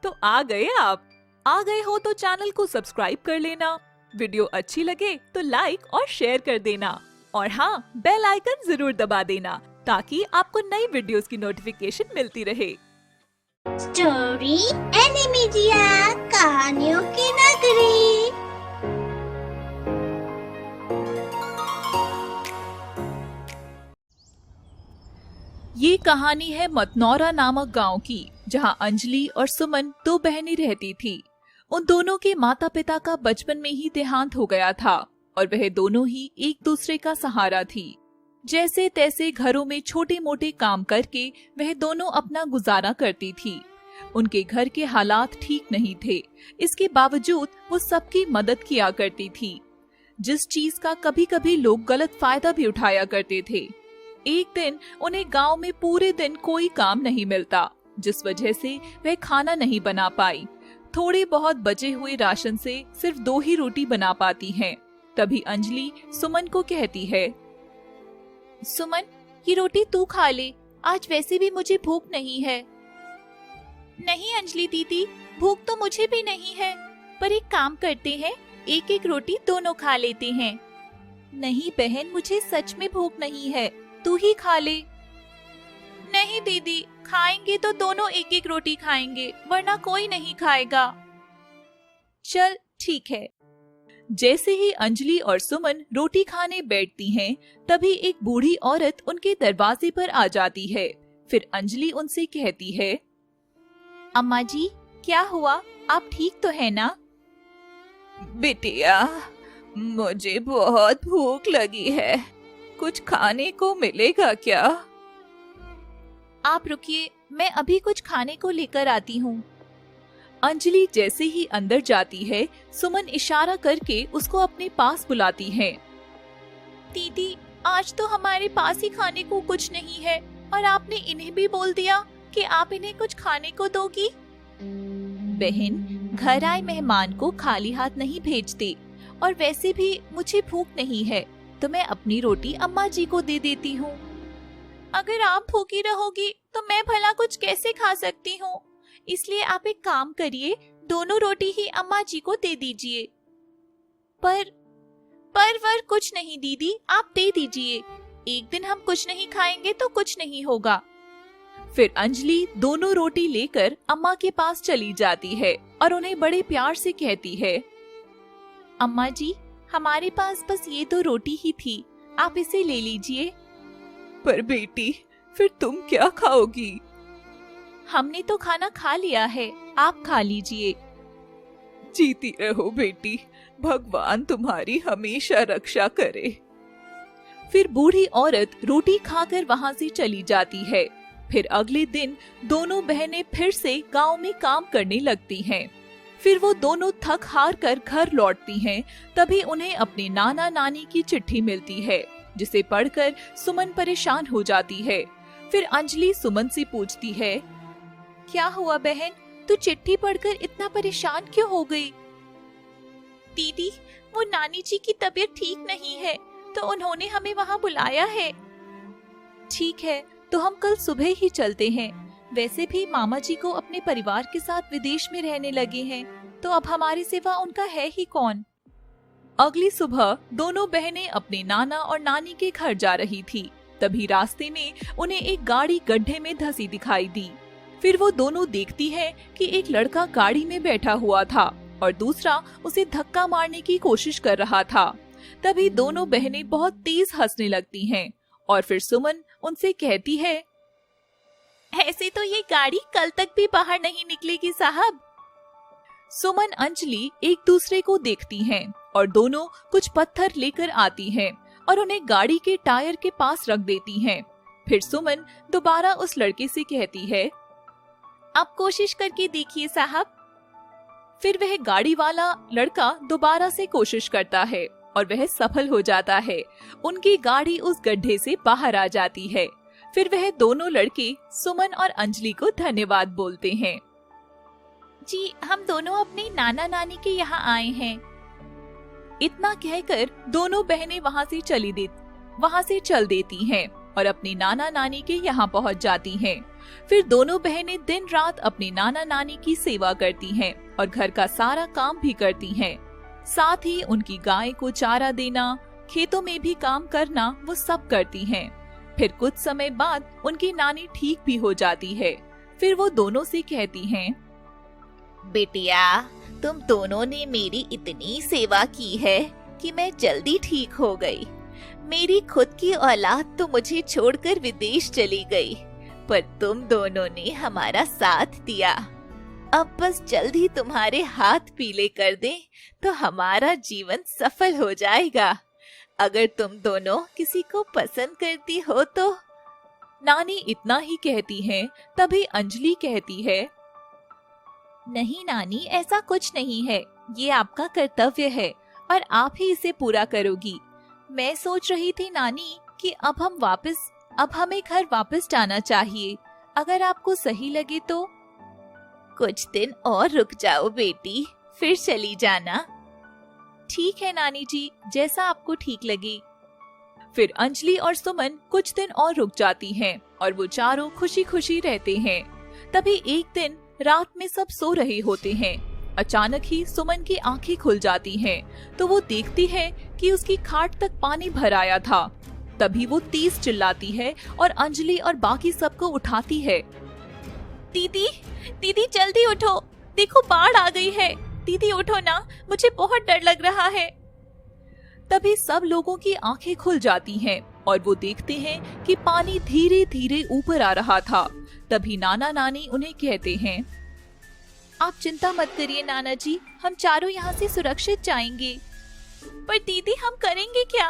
तो आ गए आप। आ गए हो तो चैनल को सब्सक्राइब कर लेना। वीडियो अच्छी लगे तो लाइक और शेयर कर देना। और हाँ, बेल आइकन जरूर दबा देना ताकि आपको नई वीडियोस की नोटिफिकेशन मिलती रहे। स्टोरी एनिमेजिया, कहानियों की नगरी। ये कहानी है मतनौरा नामक गांव की, जहां अंजलि और सुमन दो बहनें रहती थी। उन दोनों के माता पिता का बचपन में ही देहांत हो गया था और वह दोनों ही एक दूसरे का सहारा थी। जैसे तैसे घरों में छोटे मोटे काम करके वह दोनों अपना गुजारा करती थी। उनके घर के हालात ठीक नहीं थे, इसके बावजूद वो सबकी मदद किया करती थी, जिस चीज का कभी कभी लोग गलत फायदा भी उठाया करते थे। एक दिन उन्हें गांव में पूरे दिन कोई काम नहीं मिलता, जिस वजह से वह खाना नहीं बना पाई। थोड़े बहुत बचे हुए राशन से सिर्फ 2 ही रोटी बना पाती हैं। तभी अंजलि सुमन को कहती है, सुमन, ये रोटी तू खा ले, आज वैसे भी मुझे भूख नहीं है। नहीं अंजलि दीदी, भूख तो मुझे भी नहीं है, पर एक काम करते हैं, एक एक रोटी दोनों खा लेते हैं। नहीं बहन, मुझे सच में भूख नहीं है, तू ही खा ले। नहीं दीदी, खाएंगे तो दोनों एक एक रोटी खाएंगे, वरना कोई नहीं खाएगा। चल ठीक है। जैसे ही अंजलि और सुमन रोटी खाने बैठती हैं, तभी एक बूढ़ी औरत उनके दरवाजे पर आ जाती है। फिर अंजलि उनसे कहती है, अम्मा जी, क्या हुआ, आप ठीक तो है ना? बिटिया, मुझे बहुत भूख लगी है, कुछ खाने को मिलेगा क्या? आप रुकिए, मैं अभी कुछ खाने को लेकर आती हूँ। अंजलि जैसे ही अंदर जाती है, सुमन इशारा करके उसको अपने पास बुलाती है। दीदी, आज तो हमारे पास ही खाने को कुछ नहीं है और आपने इन्हें भी बोल दिया कि आप इन्हें कुछ खाने को दोगी। बहन, घर आए मेहमान को खाली हाथ नहीं भेजते, और वैसे भी मुझे भूख नहीं है, तो मैं अपनी रोटी अम्मा जी को दे देती हूँ। अगर आप भूखी रहोगी तो मैं भला कुछ कैसे खा सकती हूँ, इसलिए आप एक काम करिए, दोनों रोटी ही अम्मा जी को दे दीजिए। पर कुछ नहीं दीदी, आप दे दीजिए, एक दिन हम कुछ नहीं खाएंगे तो कुछ नहीं होगा। फिर अंजलि दोनों रोटी लेकर अम्मा के पास चली जाती है और उन्हें बड़े प्यार से कहती है, अम्मा जी, हमारे पास बस ये 2 रोटी ही थी, आप इसे ले लीजिए। पर बेटी, फिर तुम क्या खाओगी? हमने तो खाना खा लिया है, आप खा लीजिए। जीती रहो बेटी, भगवान तुम्हारी हमेशा रक्षा करे। फिर बूढ़ी औरत रोटी खाकर वहाँ से चली जाती है। फिर अगले दिन दोनों बहनें फिर से गांव में काम करने लगती हैं। फिर वो दोनों थक हार कर घर लौटती हैं। तभी उन्हें अपने नाना नानी की चिट्ठी मिलती है, जिसे पढ़कर सुमन परेशान हो जाती है। फिर अंजलि सुमन से पूछती है, क्या हुआ बहन, तू चिट्ठी पढ़कर इतना परेशान क्यों हो गई? दीदी, वो नानी जी की तबीयत ठीक नहीं है, तो उन्होंने हमें वहाँ बुलाया है। ठीक है, तो हम कल सुबह ही चलते हैं। वैसे भी मामा जी को अपने परिवार के साथ विदेश में रहने लगे हैं, तो अब हमारे सिवा उनका है ही कौन। अगली सुबह दोनों बहनें अपने नाना और नानी के घर जा रही थी। तभी रास्ते में उन्हें एक गाड़ी गड्ढे में धंसी दिखाई दी। फिर वो दोनों देखती हैं कि एक लड़का गाड़ी में बैठा हुआ था और दूसरा उसे धक्का मारने की कोशिश कर रहा था। तभी दोनों बहनें बहुत तेज हंसने लगती हैं और फिर सुमन उनसे कहती है, ऐसे तो ये गाड़ी कल तक भी बाहर नहीं निकलेगी साहब। सुमन अंजलि एक दूसरे को देखती हैं और दोनों कुछ पत्थर लेकर आती हैं और उन्हें गाड़ी के टायर के पास रख देती हैं। फिर सुमन दोबारा उस लड़के से कहती है, आप कोशिश करके देखिए साहब। फिर वह गाड़ी वाला लड़का दोबारा से कोशिश करता है और वह सफल हो जाता है। उनकी गाड़ी उस गड्ढे से बाहर आ जाती है। फिर वह दोनों लड़के सुमन और अंजलि को धन्यवाद बोलते हैं। जी, हम दोनों अपने नाना नानी के यहाँ आए हैं। इतना कहकर दोनों बहनें वहाँ से चल देती हैं और अपने नाना नानी के यहाँ पहुँच जाती हैं। फिर दोनों बहनें दिन रात अपने नाना नानी की सेवा करती हैं और घर का सारा काम भी करती हैं। साथ ही उनकी गाय को चारा देना, खेतों में भी काम करना वो सब करती हैं। फिर कुछ समय बाद उनकी नानी ठीक भी हो जाती है। फिर वो दोनों से कहती हैं, बिटिया, तुम दोनों ने मेरी इतनी सेवा की है कि मैं जल्दी ठीक हो गई। मेरी खुद की औलाद तो मुझे छोड़कर विदेश चली गई, पर तुम दोनों ने हमारा साथ दिया। अब बस जल्द ही तुम्हारे हाथ पीले कर दें तो हमारा जीवन सफल हो जाएगा। अगर तुम दोनों किसी को पसंद करती हो तो। नानी इतना ही कहती हैं, तभी अंजलि कहती है, नहीं नानी, ऐसा कुछ नहीं है। ये आपका कर्तव्य है और आप ही इसे पूरा करोगी। मैं सोच रही थी नानी कि अब हमें घर वापस जाना चाहिए। अगर आपको सही लगे तो। कुछ दिन और रुक जाओ बेटी, फिर चली जाना। ठीक है नानी जी, जैसा आपको ठीक लगे। फिर अंजलि और सुमन कुछ दिन और रुक जाती हैं और वो चारों खुशी खुशी रहते हैं। तभी एक दिन रात में सब सो रहे होते हैं। अचानक ही सुमन की आंखें खुल जाती हैं, तो वो देखती है कि उसकी खाट तक पानी भर आया था। तभी वो तेज चिल्लाती है और अंजलि और बाकी सबको उठाती है। दीदी, दीदी जल्दी उठो, देखो बाढ़ आ गई है। दीदी उठो ना, मुझे बहुत डर लग रहा है। तभी सब लोगों की आंखें खुल जाती हैं और वो देखते हैं कि पानी धीरे धीरे ऊपर आ रहा था। तभी नाना नानी उन्हें कहते हैं, आप चिंता मत करिए नाना जी, हम चारों यहाँ से सुरक्षित जाएंगे। पर दीदी हम करेंगे क्या?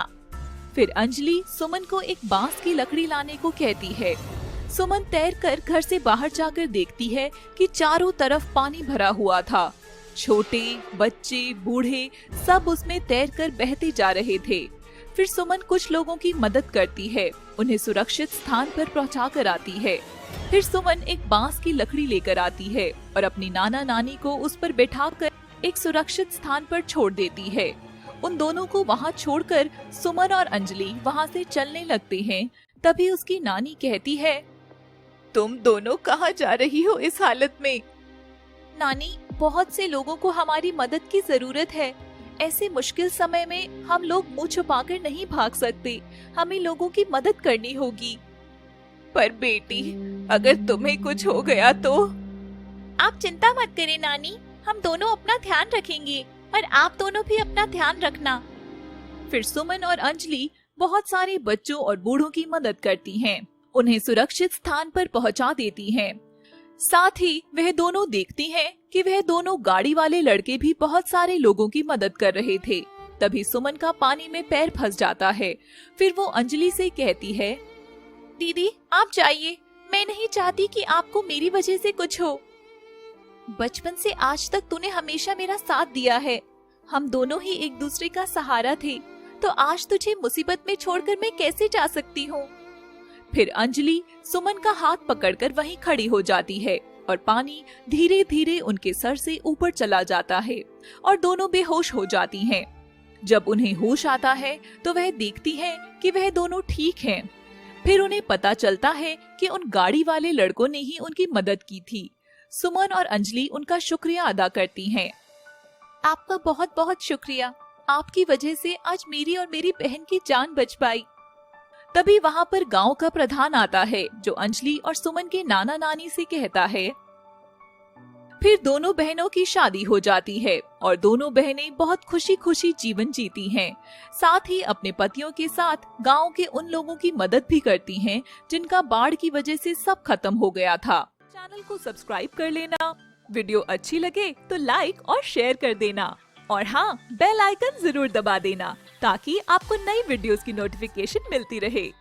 फिर अंजलि सुमन को एक बांस की लकड़ी लाने को कहती है। सुमन तैरकर घर से बाहर जाकर देखती है कि चारों तरफ पानी भरा हुआ था। छोटे बच्चे, बूढ़े सब उसमें तैरकर बहते जा रहे थे। फिर सुमन कुछ लोगों की मदद करती है, उन्हें सुरक्षित स्थान पर पहुंचा कर आती है। फिर सुमन एक बांस की लकड़ी लेकर आती है और अपनी नाना नानी को उस पर बैठाकर एक सुरक्षित स्थान पर छोड़ देती है। उन दोनों को वहां छोड़कर सुमन और अंजलि वहां से चलने लगते हैं। तभी उसकी नानी कहती है, तुम दोनों कहाँ जा रही हो इस हालत में? नानी, बहुत से लोगों को हमारी मदद की जरूरत है। ऐसे मुश्किल समय में हम लोग मुंह छुपाकर नहीं भाग सकते। हमें लोगों की मदद करनी होगी। पर बेटी, अगर तुम्हें कुछ हो गया तो? आप चिंता मत करें नानी, हम दोनों अपना ध्यान रखेंगे और आप दोनों भी अपना ध्यान रखना। फिर सुमन और अंजलि बहुत सारे बच्चों और बूढ़ों की मदद करती हैं, उन्हें सुरक्षित स्थान पर पहुंचा देती हैं। साथ ही वह दोनों देखती हैं कि वह दोनों गाड़ी वाले लड़के भी बहुत सारे लोगों की मदद कर रहे थे। तभी सुमन का पानी में पैर फंस जाता है। फिर वो अंजलि से कहती है, दीदी आप जाइए, मैं नहीं चाहती कि आपको मेरी वजह से कुछ हो। बचपन से आज तक तूने हमेशा मेरा साथ दिया है। हम दोनों ही एक दूसरे का सहारा थे, तो आज तुझे मुसीबत में छोड़कर मैं कैसे जा सकती हूँ? फिर अंजलि सुमन का हाथ पकड़कर वहीं खड़ी हो जाती है और पानी धीरे धीरे उनके सर से ऊपर चला जाता है और दोनों बेहोश हो जाती हैं। जब उन्हें होश आता है तो वह देखती हैं कि वह दोनों ठीक हैं। फिर उन्हें पता चलता है कि उन गाड़ी वाले लड़कों ने ही उनकी मदद की थी। सुमन और अंजलि उनका शुक्रिया अदा करती हैं। आपका बहुत बहुत शुक्रिया, आपकी वजह से आज मेरी और मेरी बहन की जान बच पाई। तभी वहाँ पर गांव का प्रधान आता है, जो अंजलि और सुमन के नाना नानी से कहता है। फिर दोनों बहनों की शादी हो जाती है और दोनों बहनें बहुत खुशी खुशी जीवन जीती हैं। साथ ही अपने पतियों के साथ गांव के उन लोगों की मदद भी करती हैं जिनका बाढ़ की वजह से सब खत्म हो गया था। चैनल को सब्सक्राइब कर लेना, वीडियो अच्छी लगे तो लाइक और शेयर कर देना और हाँ, बेल आइकन जरूर दबा देना ताकि आपको नई वीडियोस की नोटिफिकेशन मिलती रहे।